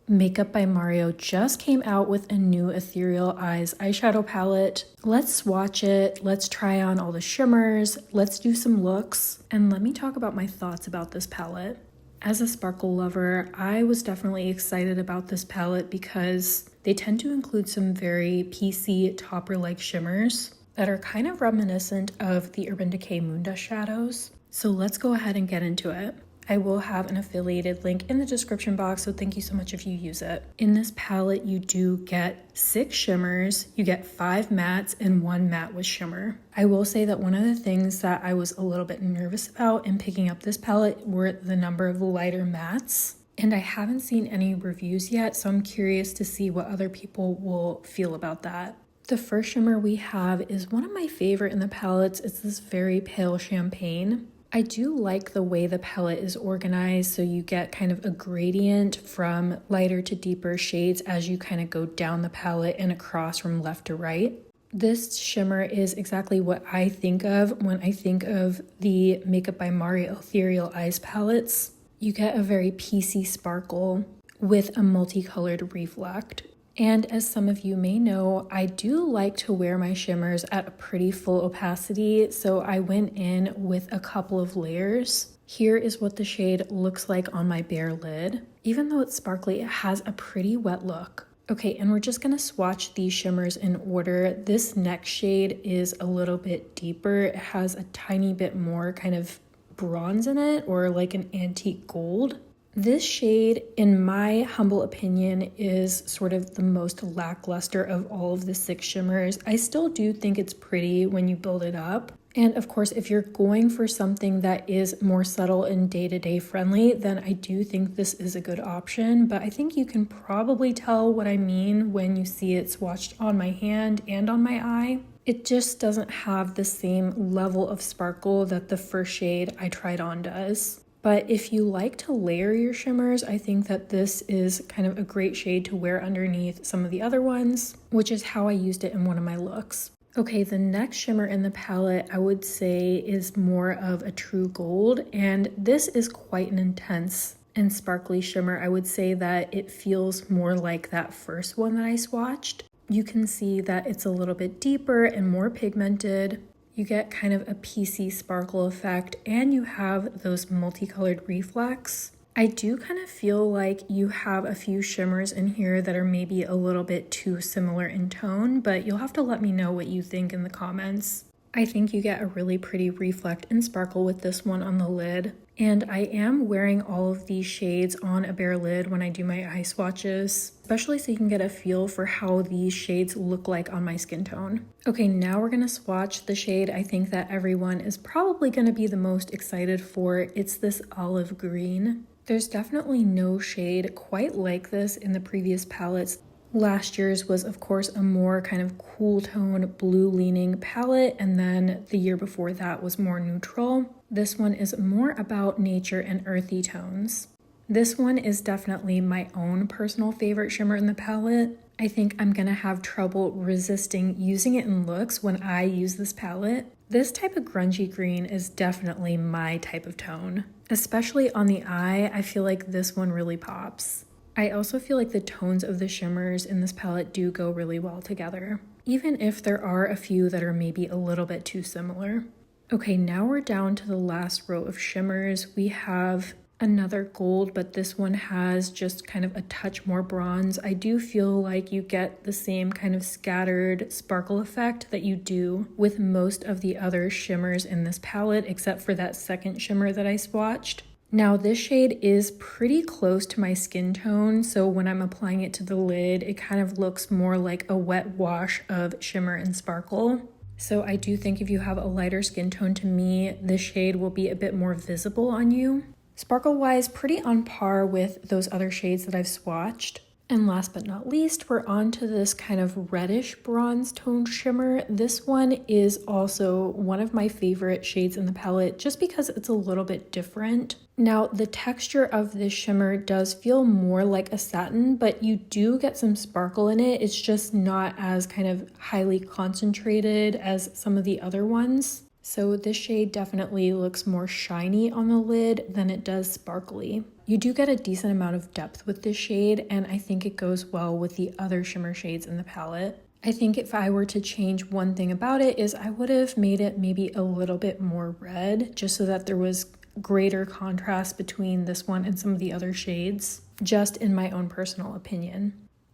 Makeup by Mario just came out with a new Ethereal Eyes eyeshadow palette. Let's swatch it, let's try on all the shimmers, let's do some looks, and let me talk about my thoughts about this palette. As a sparkle lover, I was definitely excited about this palette because they tend to include some very PC topper-like shimmers that are kind of reminiscent of the Urban Decay Moondust shadows. So let's go ahead and get into it. I will have an affiliated link in the description box, so thank you so much if you use it. In this palette, you do get 6 shimmers, you get 5 mattes, and 1 matte with shimmer. I will say that one of the things that I was a little bit nervous about in picking up this palette were the number of lighter mattes. And I haven't seen any reviews yet, so I'm curious to see what other people will feel about that. The first shimmer we have is one of my favorite in the palettes. It's this very pale champagne. I do like the way the palette is organized, so you get kind of a gradient from lighter to deeper shades as you kind of go down the palette and across from left to right. This shimmer is exactly what I think of when I think of the Makeup by Mario Ethereal Eyes palettes. You get a very PC sparkle with a multicolored reflect. And as some of you may know, I do like to wear my shimmers at a pretty full opacity, so I went in with a couple of layers. Here is what the shade looks like on my bare lid. Even though it's sparkly, it has a pretty wet look. Okay, and we're just gonna swatch these shimmers in order. This next shade is a little bit deeper. It has a tiny bit more kind of bronze in it, or like an antique gold. This shade, in my humble opinion, is sort of the most lackluster of all of the 6 shimmers. I still do think it's pretty when you build it up. And of course, if you're going for something that is more subtle and day-to-day friendly, then I do think this is a good option. But I think you can probably tell what I mean when you see it swatched on my hand and on my eye. It just doesn't have the same level of sparkle that the first shade I tried on does. But if you like to layer your shimmers, I think that this is kind of a great shade to wear underneath some of the other ones, which is how I used it in one of my looks. Okay, the next shimmer in the palette I would say is more of a true gold, and this is quite an intense and sparkly shimmer. I would say that it feels more like that first one that I swatched. You can see that it's a little bit deeper and more pigmented. You get kind of a PC sparkle effect, and you have those multicolored reflects. I do kind of feel like you have a few shimmers in here that are maybe a little bit too similar in tone, but you'll have to let me know what you think in the comments. I think you get a really pretty reflect and sparkle with this one on the lid. And I am wearing all of these shades on a bare lid when I do my eye swatches, especially so you can get a feel for how these shades look like on my skin tone. Okay, now we're gonna swatch the shade I think that everyone is probably gonna be the most excited for. It's this olive green. There's definitely no shade quite like this in the previous palettes. Last year's was, of course, a more kind of cool tone, blue-leaning palette, and then the year before that was more neutral. This one is more about nature and earthy tones. This one is definitely my own personal favorite shimmer in the palette. I think I'm gonna have trouble resisting using it in looks when I use this palette. This type of grungy green is definitely my type of tone. Especially on the eye, I feel like this one really pops. I also feel like the tones of the shimmers in this palette do go really well together, even if there are a few that are maybe a little bit too similar. Okay, now we're down to the last row of shimmers. We have another gold, but this one has just kind of a touch more bronze. I do feel like you get the same kind of scattered sparkle effect that you do with most of the other shimmers in this palette, except for that second shimmer that I swatched. Now this shade is pretty close to my skin tone, so when I'm applying it to the lid, it kind of looks more like a wet wash of shimmer and sparkle. So I do think if you have a lighter skin tone to me, this shade will be a bit more visible on you. Sparkle-wise, pretty on par with those other shades that I've swatched. And last but not least, we're on to this kind of reddish bronze tone shimmer. This one is also one of my favorite shades in the palette just because it's a little bit different. Now, the texture of this shimmer does feel more like a satin, but you do get some sparkle in it. It's just not as kind of highly concentrated as some of the other ones. So this shade definitely looks more shiny on the lid than it does sparkly. You do get a decent amount of depth with this shade, and I think it goes well with the other shimmer shades in the palette. I think if I were to change one thing about it is I would have made it maybe a little bit more red, just so that there was greater contrast between this one and some of the other shades, just in my own personal opinion.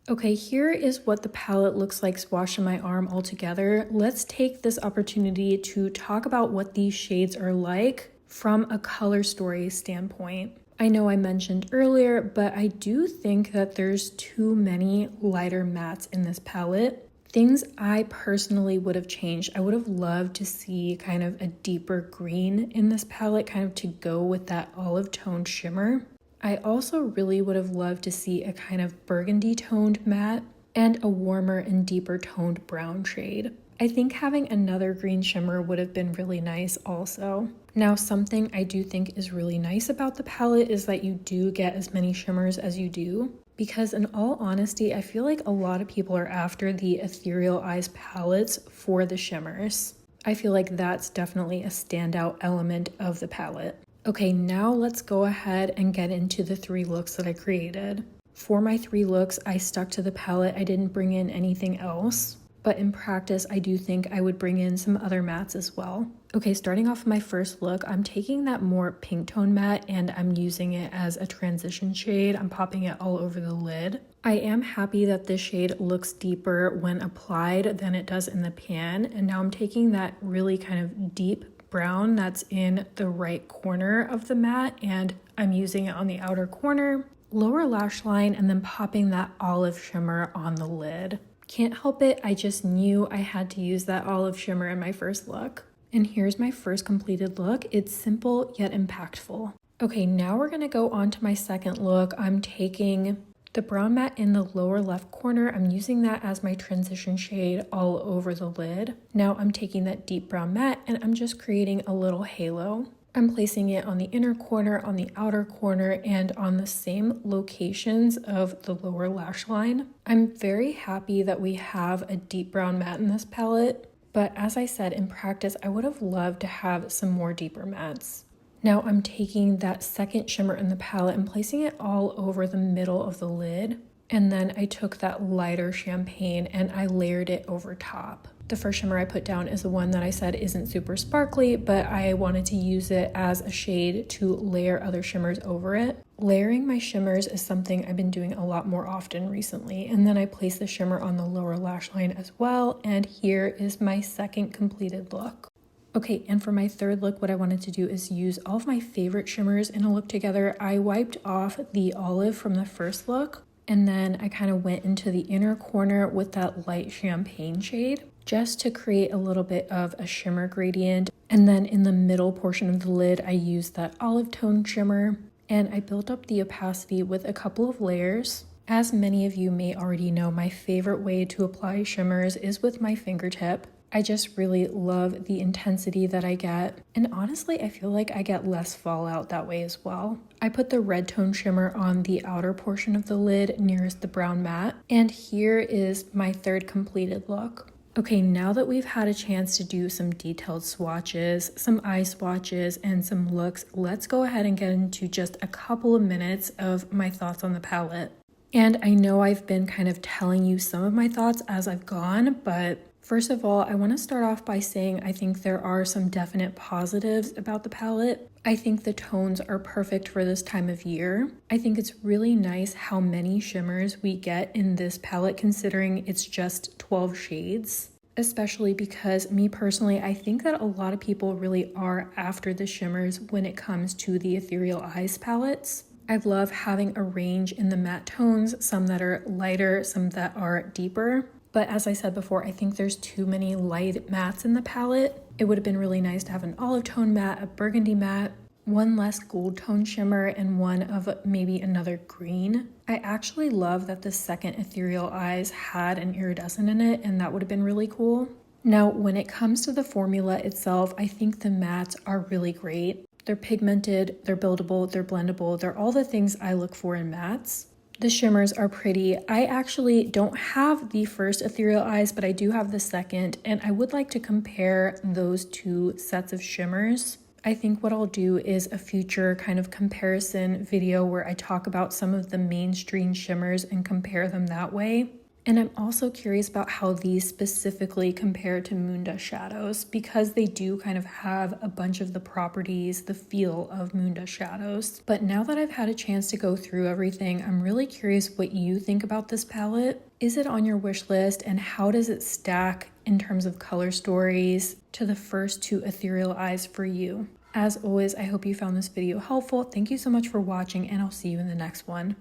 Okay, here is what the palette looks like swatched on my arm all together. Let's take this opportunity to talk about what these shades are like from a color story standpoint. I know I mentioned earlier, but I do think that there's too many lighter mattes in this palette. Things I personally would have changed. I would have loved to see kind of a deeper green in this palette, kind of to go with that olive toned shimmer. I also really would have loved to see a kind of burgundy toned matte and a warmer and deeper toned brown shade. I think having another green shimmer would have been really nice also. Now, something I do think is really nice about the palette is that you do get as many shimmers as you do, because in all honesty, I feel like a lot of people are after the Ethereal Eyes palettes for the shimmers. I feel like that's definitely a standout element of the palette. Okay, now let's go ahead and get into the 3 looks that I created. For my 3 looks, I stuck to the palette. I didn't bring in anything else, but in practice, I do think I would bring in some other mattes as well. Okay, starting off my first look, I'm taking that more pink tone matte and I'm using it as a transition shade. I'm popping it all over the lid. I am happy that this shade looks deeper when applied than it does in the pan. And now I'm taking that really kind of deep brown that's in the right corner of the matte and I'm using it on the outer corner, lower lash line, and then popping that olive shimmer on the lid. Can't help it, I just knew I had to use that olive shimmer in my first look. And here's my first completed look. It's simple yet impactful. Okay, now we're gonna go on to my second look. I'm taking the brown matte in the lower left corner. I'm using that as my transition shade all over the lid. Now I'm taking that deep brown matte and I'm just creating a little halo. I'm placing it on the inner corner, on the outer corner, and on the same locations of the lower lash line. I'm very happy that we have a deep brown matte in this palette, but as I said, in practice, I would have loved to have some more deeper mattes. Now I'm taking that second shimmer in the palette and placing it all over the middle of the lid. And then I took that lighter champagne and I layered it over top. The first shimmer I put down is the one that I said isn't super sparkly, but I wanted to use it as a shade to layer other shimmers over it. Layering my shimmers is something I've been doing a lot more often recently. And then I place the shimmer on the lower lash line as well. And here is my second completed look. Okay, and for my third look, what I wanted to do is use all of my favorite shimmers in a look together. I wiped off the olive from the first look, and then I kind of went into the inner corner with that light champagne shade just to create a little bit of a shimmer gradient. And then in the middle portion of the lid, I used that olive tone shimmer, and I built up the opacity with a couple of layers. As many of you may already know, my favorite way to apply shimmers is with my fingertip. I just really love the intensity that I get, and honestly I feel like I get less fallout that way as well. I put the red tone shimmer on the outer portion of the lid nearest the brown matte, and here is my third completed look. Okay, now that we've had a chance to do some detailed swatches, some eye swatches, and some looks, let's go ahead and get into just a couple of minutes of my thoughts on the palette. And I know I've been kind of telling you some of my thoughts as I've gone, but first of all, I want to start off by saying I think there are some definite positives about the palette. I think the tones are perfect for this time of year. I think it's really nice how many shimmers we get in this palette considering it's just 12 shades. Especially because me personally, I think that a lot of people really are after the shimmers when it comes to the Ethereal Eyes palettes. I love having a range in the matte tones, some that are lighter, some that are deeper. But as I said before, I think there's too many light mattes in the palette. It would have been really nice to have an olive tone matte, a burgundy matte, one less gold tone shimmer, and one of maybe another green. I actually love that the second Ethereal Eyes had an iridescent in it, and that would have been really cool. Now, when it comes to the formula itself, I think the mattes are really great. They're pigmented, they're buildable, they're blendable, they're all the things I look for in mattes. The shimmers are pretty. I actually don't have the first Ethereal Eyes, but I do have the second, and I would like to compare those two sets of shimmers. I think what I'll do is a future kind of comparison video where I talk about some of the mainstream shimmers and compare them that way. And I'm also curious about how these specifically compare to Moondust shadows, because they do kind of have a bunch of the properties, the feel of Moondust shadows. But now that I've had a chance to go through everything, I'm really curious what you think about this palette. Is it on your wish list, and how does it stack in terms of color stories to the first two Ethereal Eyes for you? As always, I hope you found this video helpful. Thank you so much for watching, and I'll see you in the next one.